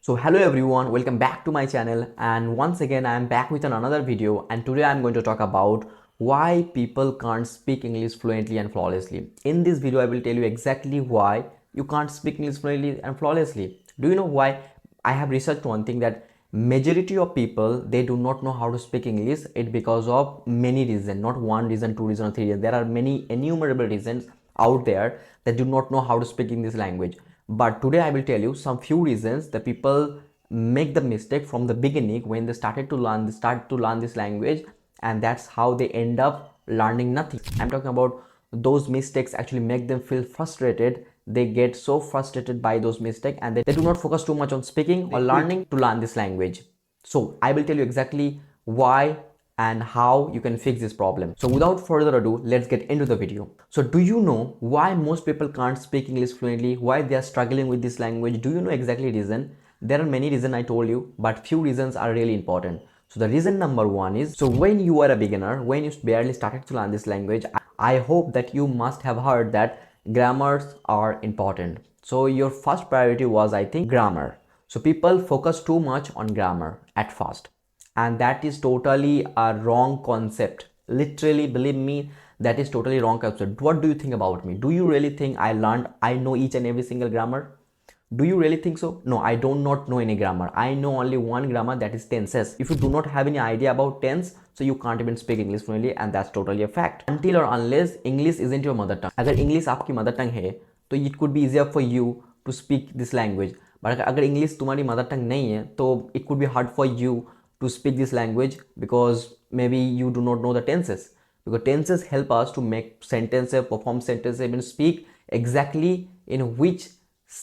So hello everyone, welcome back to my channel, and once again I am back with another video, and today I am going to talk about why people can't speak English fluently and flawlessly. In this video I will tell you exactly why you can't speak English fluently and flawlessly. Do you know why? I have researched one thing that majority of people, they do not know how to speak English. It because of many reasons, not one reason, two reasons, or three reasons. There are many innumerable reasons out there that do not know how to speak English language. But today I will tell you some few reasons that people make the mistake from the beginning when they started to learn, they start to learn this language, and that's how they end up learning nothing. I'm talking about those mistakes actually make them feel frustrated. They get so frustrated by those mistakes, and they do not focus too much on speaking or learning to learn this language. So I will tell you exactly why and how you can fix this problem. So without further ado, let's get into the video. So do you know why most people can't speak English fluently? Why they are struggling with this language? Do you know exactly reason? There are many reasons I told you, but few reasons are really important. So the reason number one is, so when you are a beginner, when you barely started to learn this language, I hope that you must have heard that grammars are important. So your first priority was, I think, grammar. So people focus too much on grammar at first, and that is totally a wrong concept. Literally, believe me, that is totally wrong concept. What do you think about me? Do you really think I know each and every single grammar? Do you really think so? No, I do not know any grammar. I know only one grammar, that is tenses. If you do not have any idea about tense, so you can't even speak English fluently, and that's totally a fact. Until or unless English isn't your mother tongue. अगर English आपकी mother tongue है, तो it could be easier for you to speak this language. But अगर English तुम्हारी mother tongue नहीं है, तो it could be hard for you to speak this language because maybe you do not know the tenses. Because tenses help us to make sentences, perform sentences, even speak exactly in which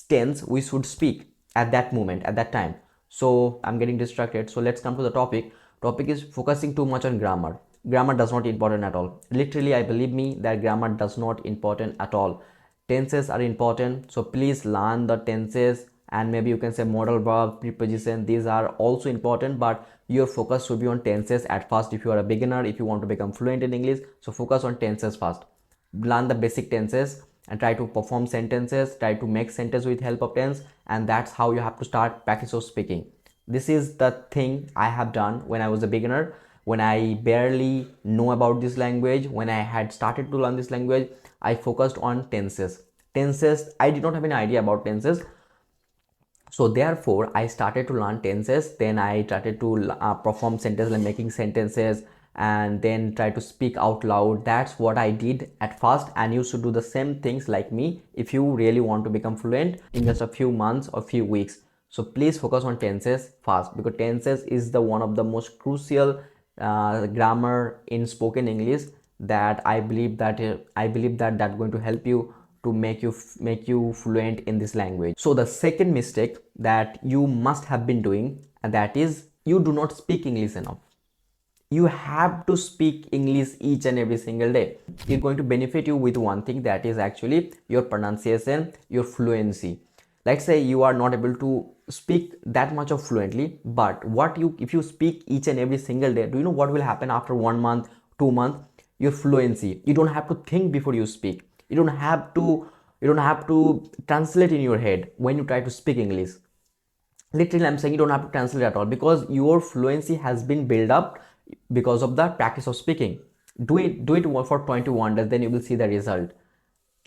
tense we should speak at that moment, at that time. So I'm getting distracted, so let's come to the topic is focusing too much on grammar. Grammar does not important at all. Literally, I believe me that grammar does not important at all. Tenses are important, so please learn the tenses, and maybe you can say modal verb, preposition, these are also important, but your focus should be on tenses at first. If you are a beginner, if you want to become fluent in English, so focus on tenses first. Learn the basic tenses and try to perform sentences, try to make sentence with help of tense, and that's how you have to start practice of speaking. This is the thing I have done when I was a beginner, when I barely know about this language. When I had started to learn this language, I focused on tenses. I did not have any idea about tenses, so therefore I started to learn tenses. Then I started to perform sentences, like making sentences, and then try to speak out loud. That's what I did at first, and you should do the same things like me if you really want to become fluent in just a few months or few weeks. So please focus on tenses fast, because tenses is the one of the most crucial grammar in spoken English, that I believe that that's going to help you to make you fluent in this language. So the second mistake that you must have been doing, and that is, you do not speak English enough. You have to speak English each and every single day. It's going to benefit you with one thing, that is actually your pronunciation, your fluency. Let's say you are not able to speak that much of fluently, but if you speak each and every single day, do you know what will happen after 1 month, 2 months? Your fluency. You don't have to think before you speak. You don't have to translate in your head when you try to speak English. Literally, I'm saying you don't have to translate at all, because your fluency has been built up because of the practice of speaking. Do it for 21 days, then you will see the result.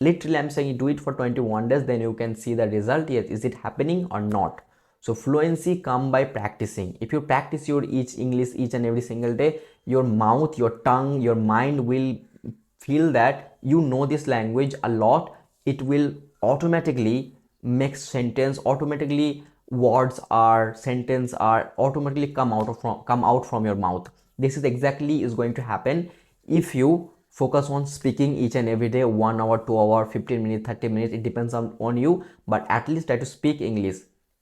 Literally, I'm saying do it for 21 days, then you can see the result. Yes, is it happening or not? So fluency come by practicing. If you practice your English each and every single day, your mouth, your tongue, your mind will feel that you know this language a lot. It will automatically make sentence, automatically words are sentence are automatically come out from your mouth. This is exactly is going to happen if you focus on speaking each and every day, 1 hour, 2 hour, 15 minutes, 30 minutes, it depends on you, but at least try to speak English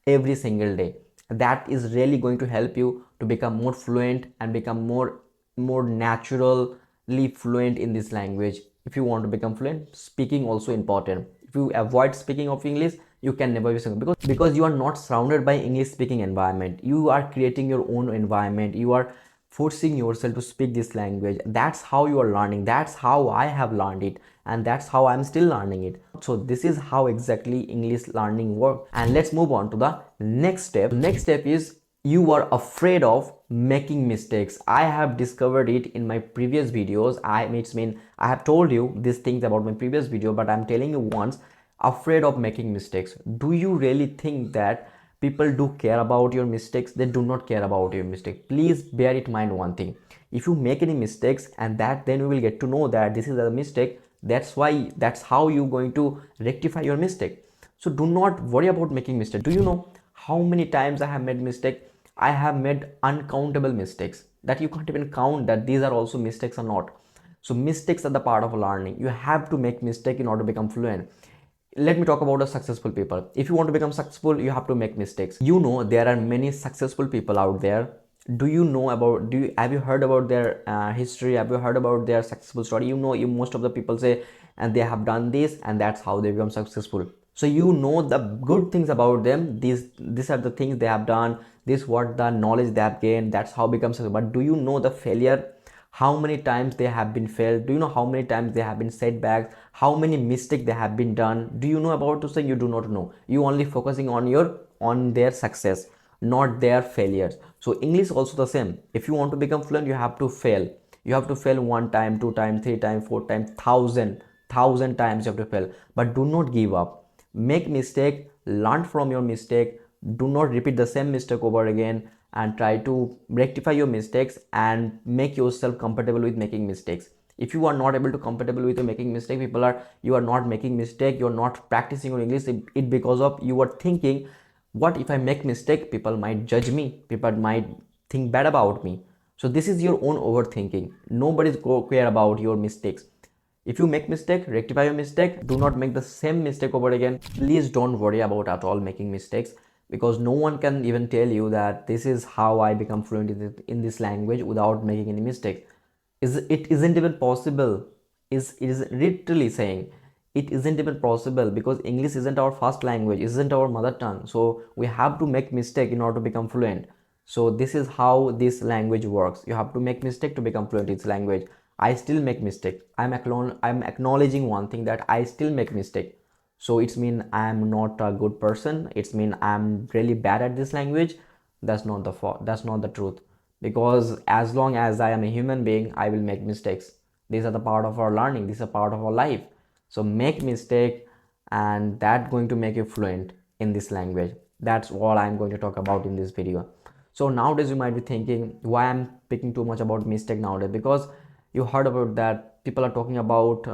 every single day. That is really going to help you to become more fluent and become more naturally fluent in this language. If you want to become fluent, speaking also important. If you avoid speaking of English, you can never be fluent, because you are not surrounded by English speaking environment. You are creating your own environment. You are forcing yourself to speak this language. That's how you are learning. That's how I have learned it, and that's how I'm still learning it. So this is how exactly English learning works. And let's move on to the next step. Next step is you are afraid of making mistakes. I have discovered it in my previous videos. I have told you these things about my previous video, but I'm telling you once, afraid of making mistakes. Do you really think that people do care about your mistakes? They do not care about your mistake. Please bear it in mind one thing. If you make any mistakes, and that then you will get to know that this is a mistake, that's how you're going to rectify your mistake. So do not worry about making mistakes. Do you know how many times I have made mistake? I have made uncountable mistakes that you can't even count that these are also mistakes or not. So mistakes are the part of learning. You have to make mistake in order to become fluent. Let me talk about the successful people. If you want to become successful, you have to make mistakes. You know, there are many successful people out there. Do you know about, have you heard about their history? Have you heard about their successful story? You know, most of the people say, and they have done this, and that's how they become successful. So you know the good things about them. These are the things they have done. This what the knowledge they have gained. That's how becomes successful. But do you know the failure? How many times they have been failed? Do you know how many times they have been setbacks? How many mistakes they have been done? Do you know about those things? You do not know. You only focusing on their success, not their failures. So English also the same. If you want to become fluent, you have to fail. You have to fail one time, two time, three time, four time, thousand times you have to fail. But do not give up. Make mistake, learn from your mistake. Do not repeat the same mistake over again, and try to rectify your mistakes and make yourself comfortable with making mistakes. If you are not able to comfortable with making mistake, you are not making mistake, you're not practicing your English, it because of you are thinking, what if I make mistake? People might judge me, people might think bad about me. So this is your own overthinking. Nobody's care about your mistakes. If you make mistake, rectify your mistake. Do not make the same mistake over again. Please don't worry about at all making mistakes, because no one can even tell you that this is how I become fluent in this language without making any mistake. It isn't even possible. It is literally saying it isn't even possible, because English isn't our first language, isn't our mother tongue. So we have to make mistake in order to become fluent. So this is how this language works. You have to make mistake to become fluent in this language. I still make mistake. I'm acknowledging one thing, that I still make mistake. So it's mean I'm not a good person. It's mean I'm really bad at this language. That's not the fault. That's not the truth. Because as long as I am a human being, I will make mistakes. These are the part of our learning. These are part of our life. So make mistake, and that going to make you fluent in this language. That's all I'm going to talk about in this video. So nowadays you might be thinking, why I'm speaking too much about mistake nowadays? Because you heard about that people are talking about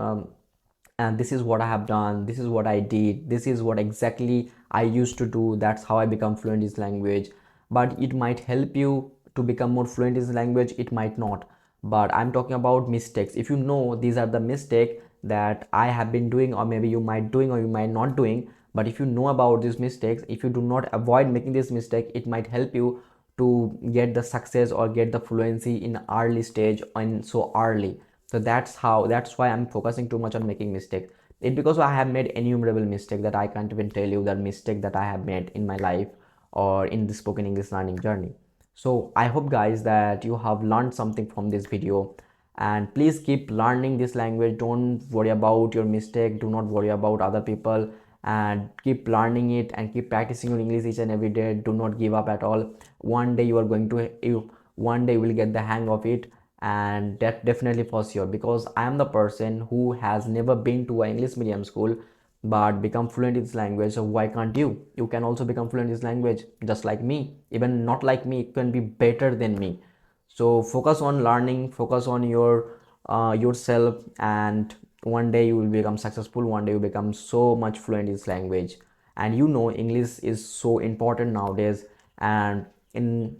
and this is what I have done, this is what I did, this is what exactly I used to do, that's how I become fluent in this language. But it might help you to become more fluent in this language, it might not. But I'm talking about mistakes. If you know these are the mistake that I have been doing, or maybe you might doing or you might not doing, but if you know about these mistakes, if you do not avoid making this mistake, it might help you to get the success or get the fluency in early stage and so early. So that's why I'm focusing too much on making mistakes. It because I have made innumerable mistake that I can't even tell you the mistake that I have made in my life or in the spoken English learning journey. So I hope guys that you have learned something from this video, and please keep learning this language. Don't worry about your mistake, do not worry about other people, and keep learning it and keep practicing your English each and every day. Do not give up at all. One day you are going to one day you will get the hang of it, and that definitely for sure, because I am the person who has never been to an English medium school but become fluent in this language. So why can't you can also become fluent in this language just like me. Even not like me, you can be better than me. So focus on learning, focus on yourself, and one day you will become successful. One day you become so much fluent in this language. And you know English is so important nowadays, and in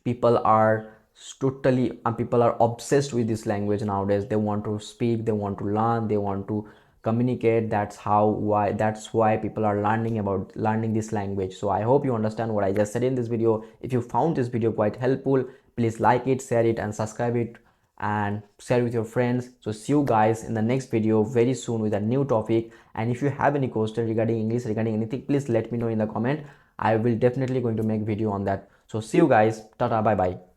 people are totally people are obsessed with this language nowadays. They want to speak, they want to learn, they want to communicate. That's why people are learning this language. So I hope you understand what I just said in this video. If you found this video quite helpful, please like it, share it, and subscribe it, and share with your friends. So see you guys in the next video very soon with a new topic. And if you have any question regarding English, regarding anything, please let me know in the comment. I will definitely going to make video on that. So see you guys, tata, bye bye.